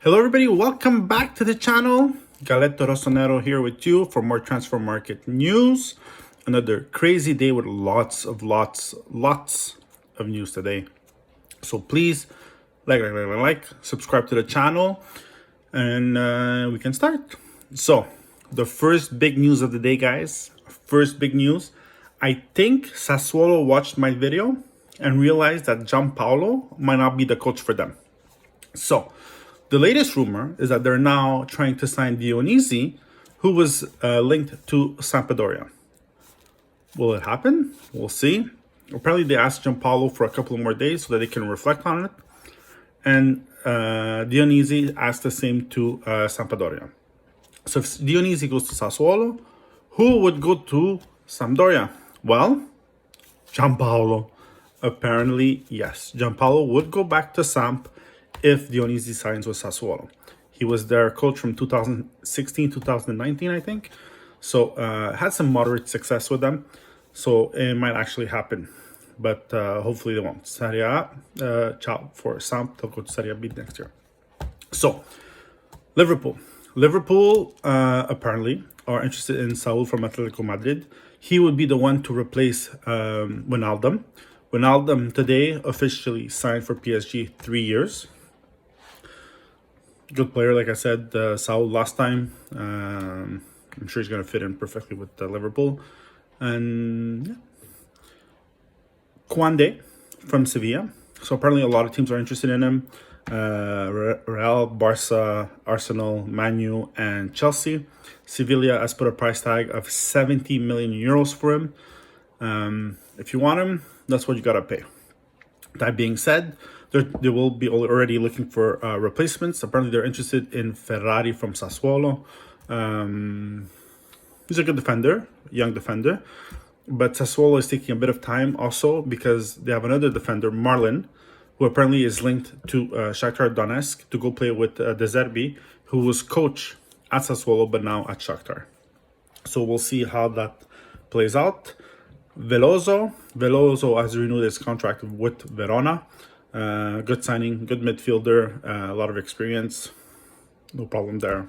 Hello everybody, welcome back to the channel. Galletto Rossonero here with you for more transfer market news. Another crazy day with lots of news today. So please like, subscribe to the channel, and we can start. So the first big news of the day, guys. First big news. I think Sassuolo watched my video and realized that Gianpaolo might not be the coach for them. So the latest rumor is that they're now trying to sign Dionisi, who was linked to Sampdoria. Will it happen? We'll see. Apparently, they asked Gianpaolo for a couple more days so that they can reflect on it. And Dionisi asked the same to Sampdoria. So if Dionisi goes to Sassuolo, who would go to Sampdoria? Well, Gianpaolo. Apparently, yes. Gianpaolo would go back to Samp if Dionisi signs with Sassuolo. He was their coach from 2016, 2019, I think. So had some moderate success with them. So it might actually happen. But hopefully they won't. Serie A, ciao for Samp. They'll go to Serie B next year. So, Liverpool. Liverpool apparently are interested in Saul from Atletico Madrid. He would be the one to replace Wijnaldum. Wijnaldum today officially signed for PSG 3 years. Good player, like I said. Saul last time. I'm sure he's going to fit in perfectly with Liverpool. And yeah. Kwande from Sevilla. So apparently a lot of teams are interested in him. Real, Barca, Arsenal, Man U, and Chelsea. Sevilla has put a price tag of 70 million euros for him. If you want him, that's what you got to pay. That being said, they will be already looking for replacements. Apparently, they're interested in Ferrari from Sassuolo. He's a good defender, young defender. But Sassuolo is taking a bit of time also because they have another defender, Marlon, who apparently is linked to Shakhtar Donetsk to go play with De Zerbi, who was coach at Sassuolo but now at Shakhtar. So we'll see how that plays out. Veloso has renewed his contract with Verona. Good signing, good midfielder, a lot of experience. No problem there.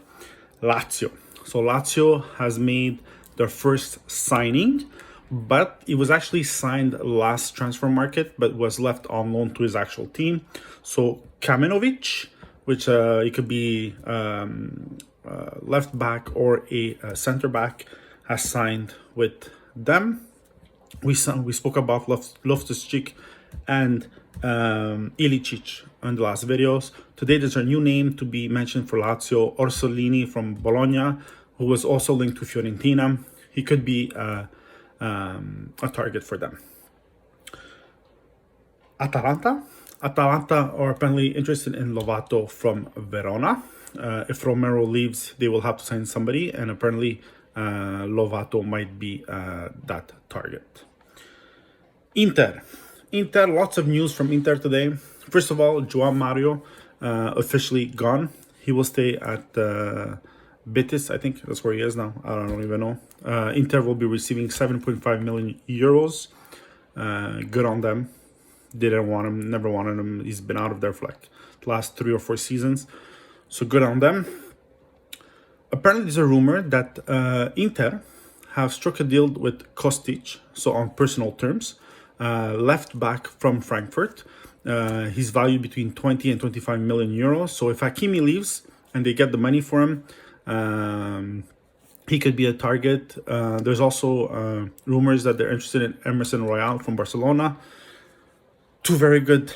Lazio. So Lazio has made their first signing, but it was actually signed last transfer market, but was left on loan to his actual team. So Kamenovic, which it could be left back or a center back, has signed with them. We spoke about Loftus-Cheek and Ilicic in the last videos. Today there's a new name to be mentioned for Lazio, Orsolini from Bologna, who was also linked to Fiorentina. He could be a target for them. Atalanta are apparently interested in Lovato from Verona. If Romero leaves, they will have to sign somebody, and apparently Lovato might be that target. Inter, lots of news from Inter today. First of all, João Mario officially gone. He will stay at Betis, I think that's where he is now. I don't even know. Inter will be receiving 7.5 million euros. Good on them. They didn't want him, never wanted him. He's been out of there for like the last 3 or 4 seasons. So good on them. Apparently, there's a rumor that Inter have struck a deal with Kostic, so on personal terms, left back from Frankfurt. He's valued between 20 and 25 million euros. So if Hakimi leaves and they get the money for him, he could be a target. There's also rumors that they're interested in Emerson Royal from Barcelona. 2 very good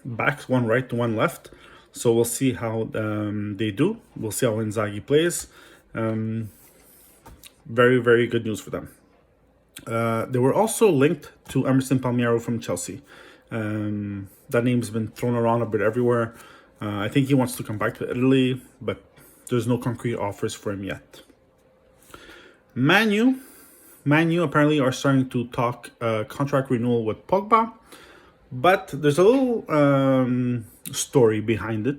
backs, one right, one left. So we'll see how they do. We'll see how Inzaghi plays. Very, very good news for them. They were also linked to Emerson Palmiero from Chelsea. That name's been thrown around a bit everywhere. I think he wants to come back to Italy, but there's no concrete offers for him yet. Man U apparently are starting to talk contract renewal with Pogba, but there's a little story behind it.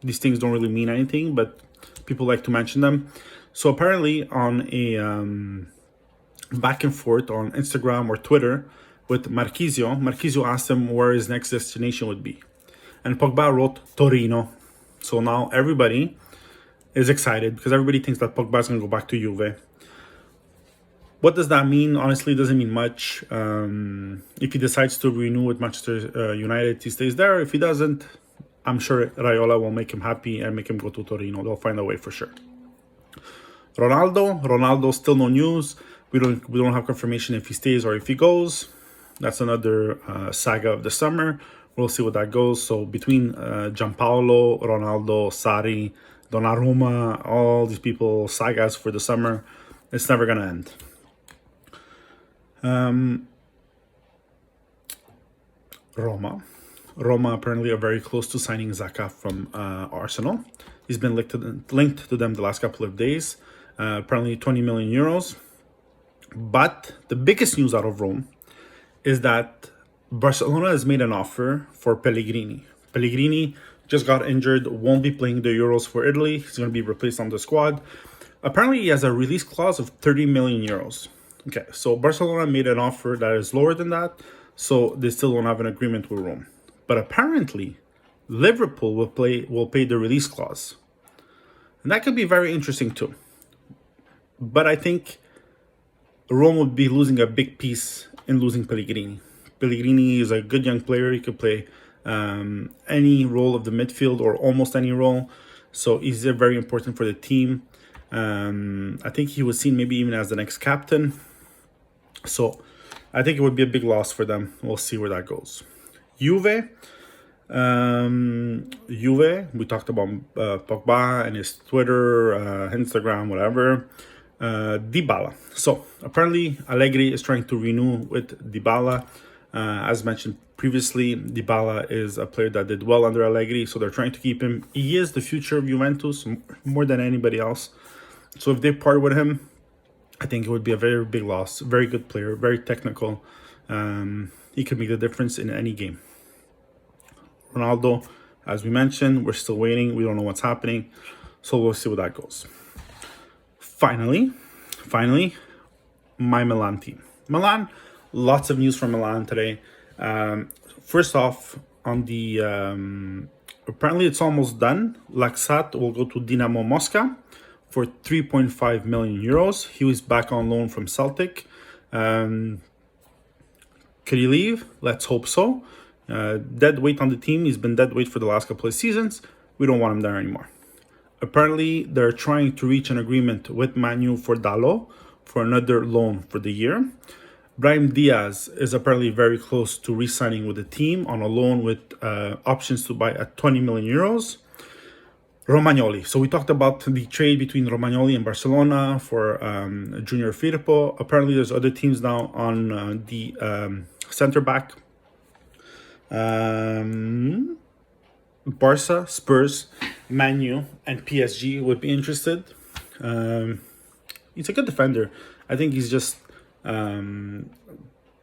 These things don't really mean anything, but people like to mention them. So apparently on a back and forth on Instagram or Twitter with Marchisio asked him where his next destination would be. And Pogba wrote Torino. So now everybody is excited because everybody thinks that Pogba is going to go back to Juve. What does that mean? Honestly, it doesn't mean much. If he decides to renew with Manchester United, he stays there. If he doesn't, I'm sure Raiola will make him happy and make him go to Torino. They'll find a way for sure. Ronaldo, still no news. We don't have confirmation if he stays or if he goes. That's another saga of the summer. We'll see what that goes. So between Gianpaolo, Ronaldo, Sarri, Donnarumma, all these people, sagas for the summer, it's never gonna end. Roma apparently are very close to signing Xhaka from Arsenal. He's been linked to them the last couple of days. Apparently 20 million euros. But the biggest news out of Rome is that Barcelona has made an offer for Pellegrini. Pellegrini just got injured, won't be playing the Euros for Italy. He's going to be replaced on the squad. Apparently, he has a release clause of 30 million euros. Okay, so Barcelona made an offer that is lower than that, so they still don't have an agreement with Rome. But apparently, Liverpool will pay the release clause. And that could be very interesting too. But I think Rome would be losing a big piece in losing Pellegrini. Pellegrini is a good young player. He could play any role of the midfield or almost any role. So he's very important for the team. I think he was seen maybe even as the next captain. So I think it would be a big loss for them. We'll see where that goes. Juve, we talked about Pogba and his Twitter, Instagram, whatever. Dybala. So apparently Allegri is trying to renew with Dybala. As mentioned previously, Dybala is a player that did well under Allegri, so they're trying to keep him. He is the future of Juventus more than anybody else. So if they part with him, I think it would be a very big loss. Very good player, very technical. He could make the difference in any game. Ronaldo, as we mentioned, we're still waiting. We don't know what's happening. So we'll see where that goes. Finally, my Milan team. Milan, lots of news from Milan today. First off, on the apparently it's almost done. Laksat will go to Dinamo Moscow for 3.5 million euros. He was back on loan from Celtic. Could he leave? Let's hope so. Dead weight on the team. He's been dead weight for the last couple of seasons. We don't want him there anymore. Apparently, they're trying to reach an agreement with Man U for Dalot for another loan for the year. Brahim Diaz is apparently very close to re-signing with the team on a loan with options to buy at 20 million euros. Romagnoli. So we talked about the trade between Romagnoli and Barcelona for Junior Firpo. Apparently, there's other teams now on the center back. Barca, Spurs, Man U, and PSG would be interested. He's a good defender. I think he's just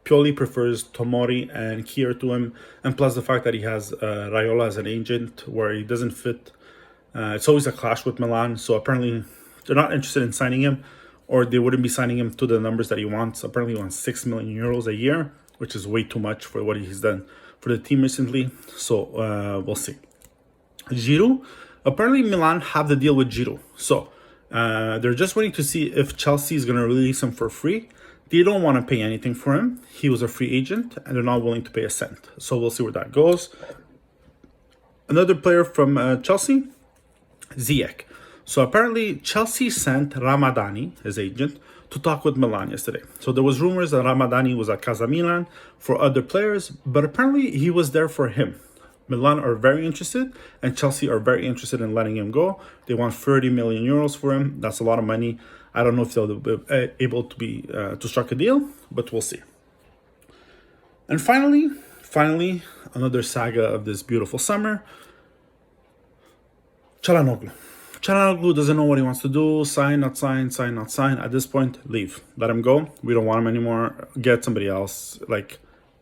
purely prefers Tomori and Kier to him, and plus the fact that he has Raiola as an agent where he doesn't fit. It's always a clash with Milan, so apparently they're not interested in signing him, or they wouldn't be signing him to the numbers that he wants. Apparently he wants 6 million euros a year, which is way too much for what he's done for the team recently. So we'll see. Giroud, apparently Milan have the deal with Giroud. So they're just waiting to see if Chelsea is going to release him for free. They don't want to pay anything for him. He was a free agent and they're not willing to pay a cent. So we'll see where that goes. Another player from Chelsea, Ziyech. So apparently Chelsea sent Ramadani, his agent, to talk with Milan yesterday. So there was rumors that Ramadani was at Casa Milan for other players, but apparently he was there for him. Milan are very interested, and Chelsea are very interested in letting him go. They want 30 million euros for him. That's a lot of money. I don't know if they'll be able to strike a deal, but we'll see. And finally, another saga of this beautiful summer. Çalhanoğlu. Çalhanoğlu doesn't know what he wants to do. Sign, not sign, sign, not sign. At this point, leave. Let him go. We don't want him anymore. Get somebody else.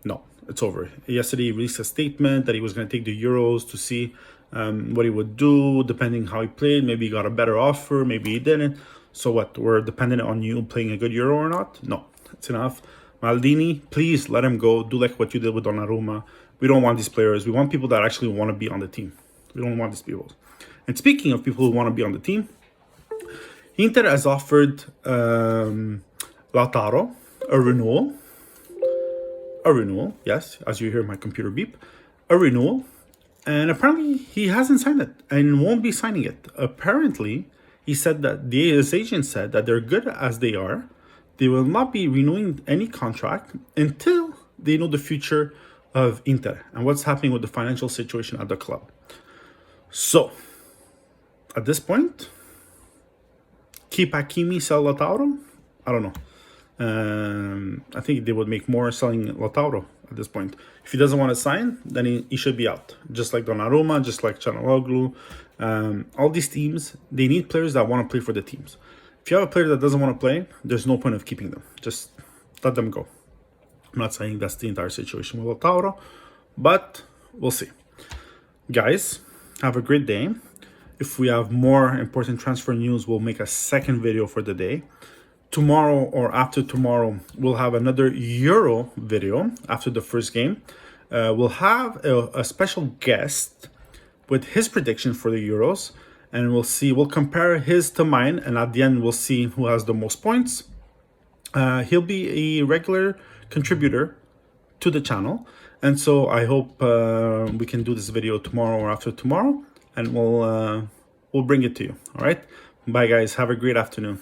No, it's over. Yesterday, he released a statement that he was going to take the Euros to see what he would do, depending how he played. Maybe he got a better offer. Maybe he didn't. So what? We're dependent on you playing a good Euro or not? No, it's enough. Maldini, please let him go. Do like what you did with Donnarumma. We don't want these players. We want people that actually want to be on the team. We don't want these people. And speaking of people who want to be on the team, Inter has offered Lautaro a renewal. Yes, as you hear my computer beep, a renewal. And apparently he hasn't signed it and won't be signing it. Apparently, he said that his agent said that they're good as they are. They will not be renewing any contract until they know the future of Inter and what's happening with the financial situation at the club. So, at this point, keep Hakimi, sell Lautaro? I don't know. I think they would make more selling Lautaro at this point. If he doesn't want to sign, then he should be out. Just like Donnarumma, just like Çalhanoğlu. All these teams, they need players that want to play for the teams. If you have a player that doesn't want to play, there's no point of keeping them. Just let them go. I'm not saying that's the entire situation with Lautaro, but we'll see. Guys, have a great day. If we have more important transfer news, we'll make a second video for the day. Tomorrow or after tomorrow, we'll have another Euro video after the first game. We'll have a special guest with his prediction for the Euros. And we'll compare his to mine. And at the end, we'll see who has the most points. He'll be a regular contributor to the channel. And so I hope we can do this video tomorrow or after tomorrow. And we'll bring it to you. All right. Bye, guys. Have a great afternoon.